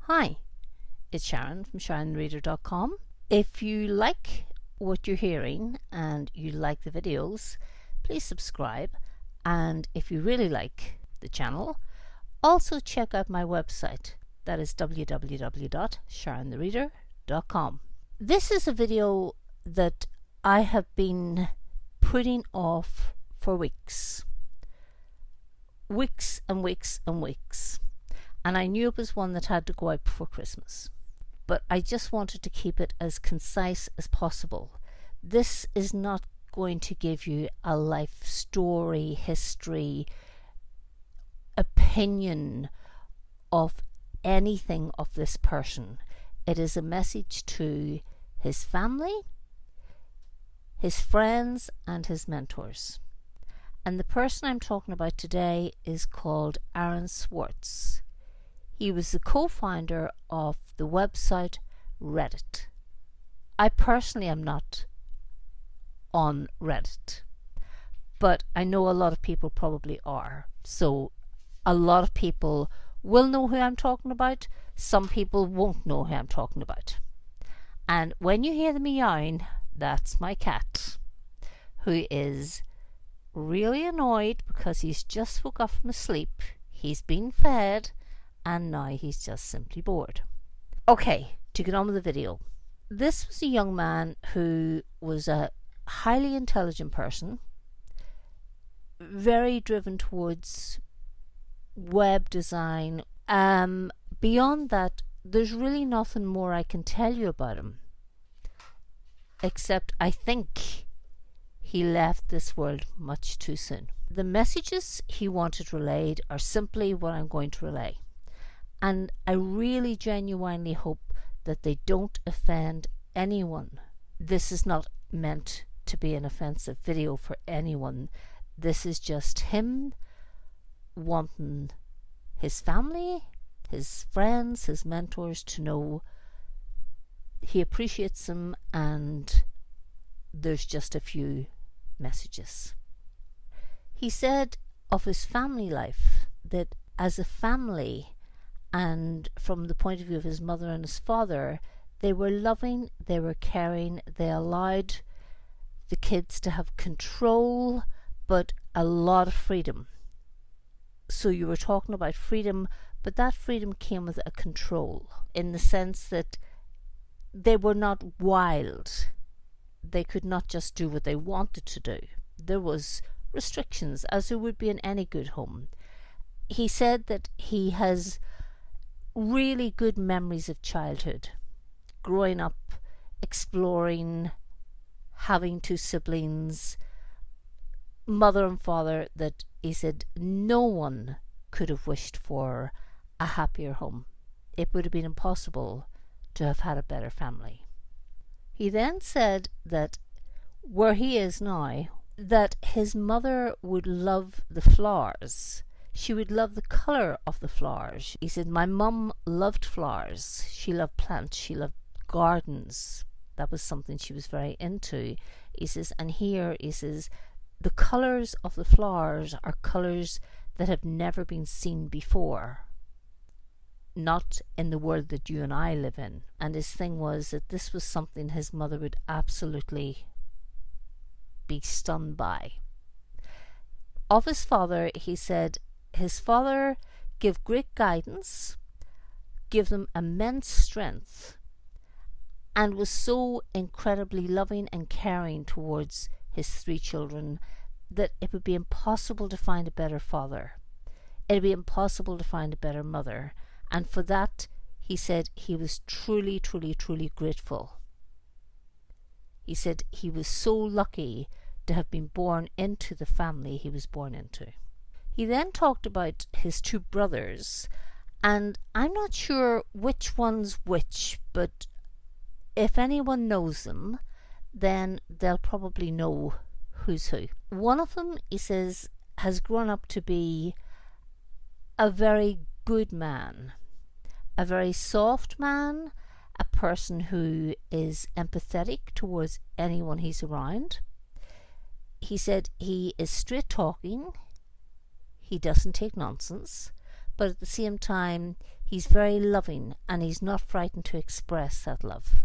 Hi, it's Sharon from SharonTheReader.com. If you like what you're hearing and you like the videos, please subscribe. And if you really like the channel, also check out my website. That is www.SharonTheReader.com. This is a video that I have been putting off for weeks. Weeks and weeks and weeks. And I knew it was one that had to go out before Christmas. But I just wanted to keep it as concise as possible. This is not going to give you a life story, history, opinion of anything of this person. It is a message to his family, his friends, and his mentors. And the person I'm talking about today is called Swartz. He was the co-founder of the website Reddit. I personally am not on Reddit, but I know a lot of people probably are. So a lot of people will know who I'm talking about. Some people won't know who I'm talking about. And when you hear the meowing, that's my cat, who is really annoyed because he's just woke up from sleep. He's been fed, and now he's just simply bored. Okay, to get on with the video. This was a young man who was a highly intelligent person, very driven towards web design. Beyond that, there's really nothing more I can tell you about him, except I think he left this world much too soon. The messages he wanted relayed are simply what I'm going to relay. And I really genuinely hope that they don't offend anyone. This is not meant to be an offensive video for anyone. This is just him wanting his family, his friends, his mentors to know he appreciates them, and there's just a few messages. He said of his family life that as a family, and from the point of view of his mother and his father, they were loving, they were caring, they allowed the kids to have control, but a lot of freedom. So you were talking about freedom, but that freedom came with a control, in the sense that they were not wild. They could not just do what they wanted to do. There was restrictions, as there would be in any good home. He said that he has really good memories of childhood, growing up, exploring, having two siblings, mother and father, that he said no one could have wished for a happier home. It would have been impossible to have had a better family. He then said that where he is now, that his mother would love the flowers. She would love the colour of the flowers. He said, my mum loved flowers. She loved plants. She loved gardens. That was something she was very into. He says, and here, he says, the colours of the flowers are colours that have never been seen before. Not in the world that you and I live in. And his thing was that this was something his mother would absolutely be stunned by. Of his father, he said, his father gave great guidance, gave them immense strength, and was so incredibly loving and caring towards his three children that it would be impossible to find a better father. It would be impossible to find a better mother. And for that, he said he was truly, truly, truly grateful. He said he was so lucky to have been born into the family he was born into. He then talked about his two brothers, and I'm not sure which one's which, but if anyone knows them, then they'll probably know who's who. One of them, he says, has grown up to be a very good man, a very soft man, a person who is empathetic towards anyone he's around. He said he is straight talking, he doesn't take nonsense, but at the same time He's very loving, and he's not frightened to express that love.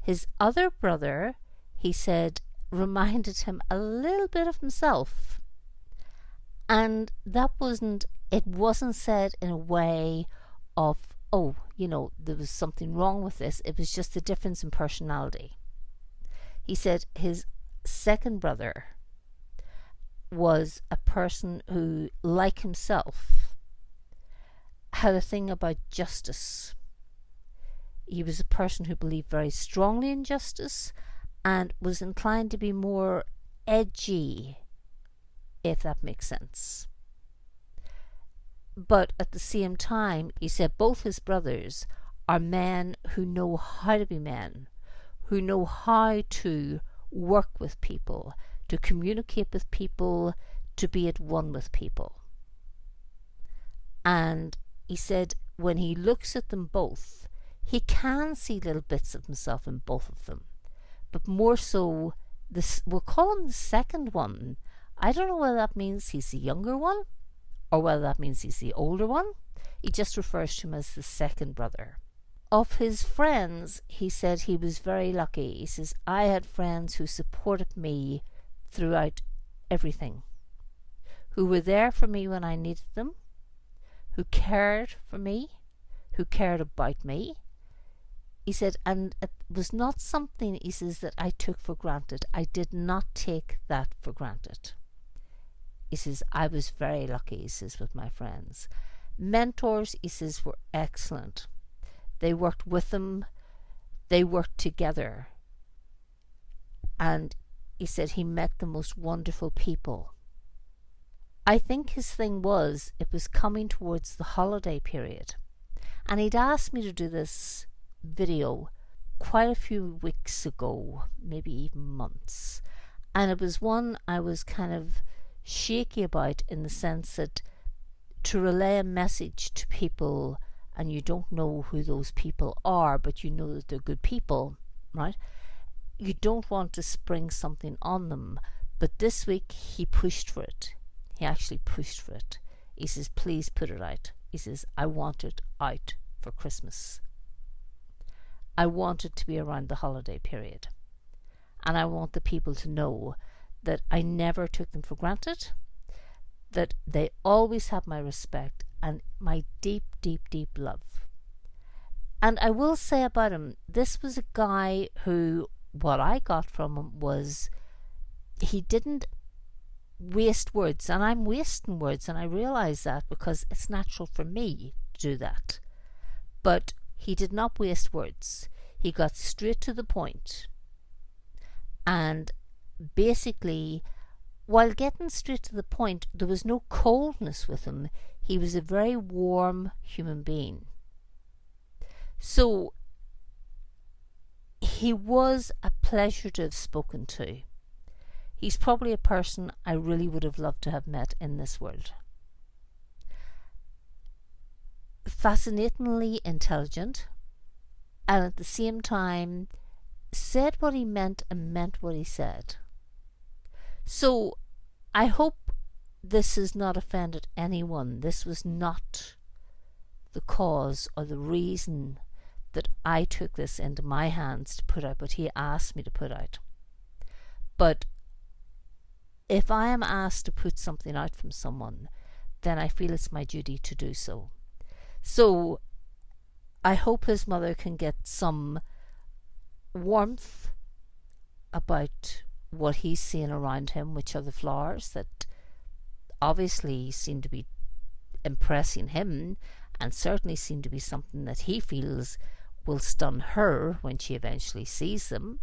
His other brother, he said, reminded him a little bit of himself. And it wasn't said in a way of, oh, there was something wrong with this. It was just a difference in personality. He said his second brother was a person who, like himself, had a thing about justice. He was a person who believed very strongly in justice and was inclined to be more edgy, if that makes sense. But at the same time, he said both his brothers are men who know how to be men, who know how to work with people, to communicate with people, to be at one with people. And he said when he looks at them both, he can see little bits of himself in both of them. But more so, we'll call him the second one. I don't know whether that means he's the younger one or whether that means he's the older one. He just refers to him as the second brother. Of his friends, he said he was very lucky. He says, I had friends who supported me throughout everything, who were there for me when I needed them, who cared for me, who cared about me. He said, and it was not something, he says, that I took for granted. I did not take that for granted. He says, I was very lucky, he says, with my friends. Mentors, he says, were excellent. They worked with him. They worked together. And he said he met the most wonderful people. I think his thing was, it was coming towards the holiday period. And he'd asked me to do this video quite a few weeks ago, maybe even months. And it was one I was kind of shaky about, in the sense that to relay a message to people and you don't know who those people are, but you know that they're good people, right? You don't want to spring something on them. But this week he pushed for it. He actually pushed for it. He says, please put it out. He says, I want it out for Christmas. I want it to be around the holiday period. And I want the people to know that I never took them for granted, that they always had my respect and my deep, deep, deep love. And I will say about him, this was a guy who, what I got from him was, he didn't waste words. And I'm wasting words, and I realise that because it's natural for me to do that. But he did not waste words. He got straight to the point. And basically, while getting straight to the point, there was no coldness with him. He was a very warm human being. So he was a pleasure to have spoken to. He's probably a person I really would have loved to have met in this world. Fascinatingly intelligent, and at the same time said what he meant and meant what he said. So I hope this has not offended anyone. This was not the cause or the reason that I took this into my hands to put out, but he asked me to put out. But if I am asked to put something out from someone, then I feel it's my duty to do so. So I hope his mother can get some warmth about what he's seeing around him, which are the flowers that obviously seem to be impressing him, and certainly seem to be something that he feels will stun her when she eventually sees them.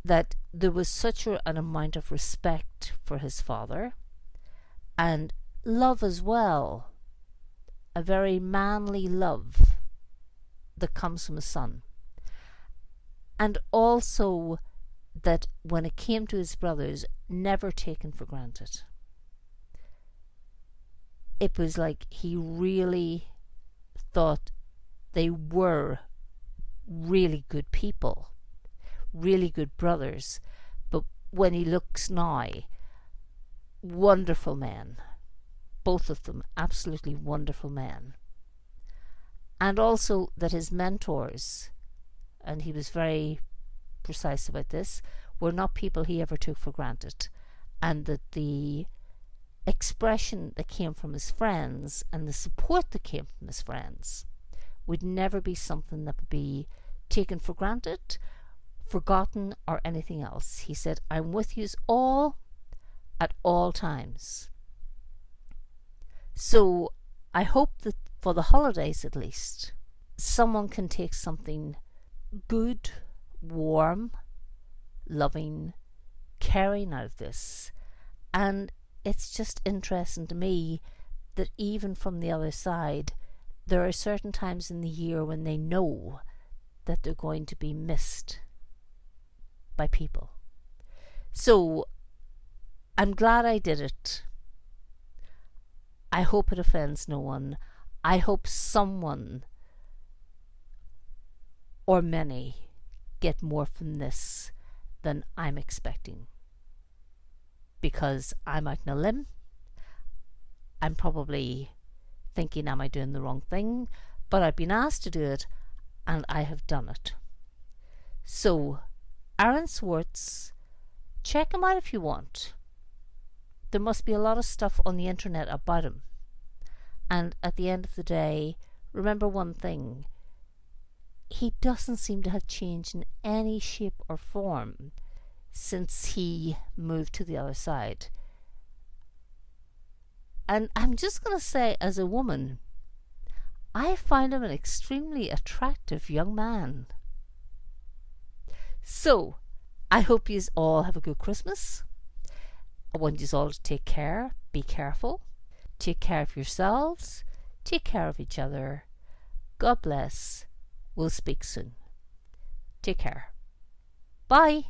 That there was such an amount of respect for his father, and love as well, a very manly love that comes from a son. And also that when it came to his brothers, never taken for granted. It was like he really thought they were really good people, really good brothers. But when he looks now, wonderful men, both of them absolutely wonderful men. And also that his mentors, and he was very precise about this, were not people he ever took for granted, and that the expression that came from his friends and the support that came from his friends would never be something that would be taken for granted, forgotten, or anything else. He said, I'm with yous all at all times. So I hope that for the holidays at least, someone can take something good, warm, loving, caring out of this. And it's just interesting to me that even from the other side, there are certain times in the year when they know that they're going to be missed by people. So I'm glad I did it. I hope it offends no one. I hope someone or many get more from this than I'm expecting. Because I'm out on a limb. I'm probably thinking, am I doing the wrong thing? But I've been asked to do it, and I have done it. So, Aaron Swartz, check him out if you want. There must be a lot of stuff on the internet about him. And at the end of the day, remember one thing. He doesn't seem to have changed in any shape or form since he moved to the other side. And I'm just going to say, as a woman, I find him an extremely attractive young man. So, I hope you all have a good Christmas. I want you all to take care, be careful, take care of yourselves, take care of each other. God bless. We'll speak soon. Take care. Bye.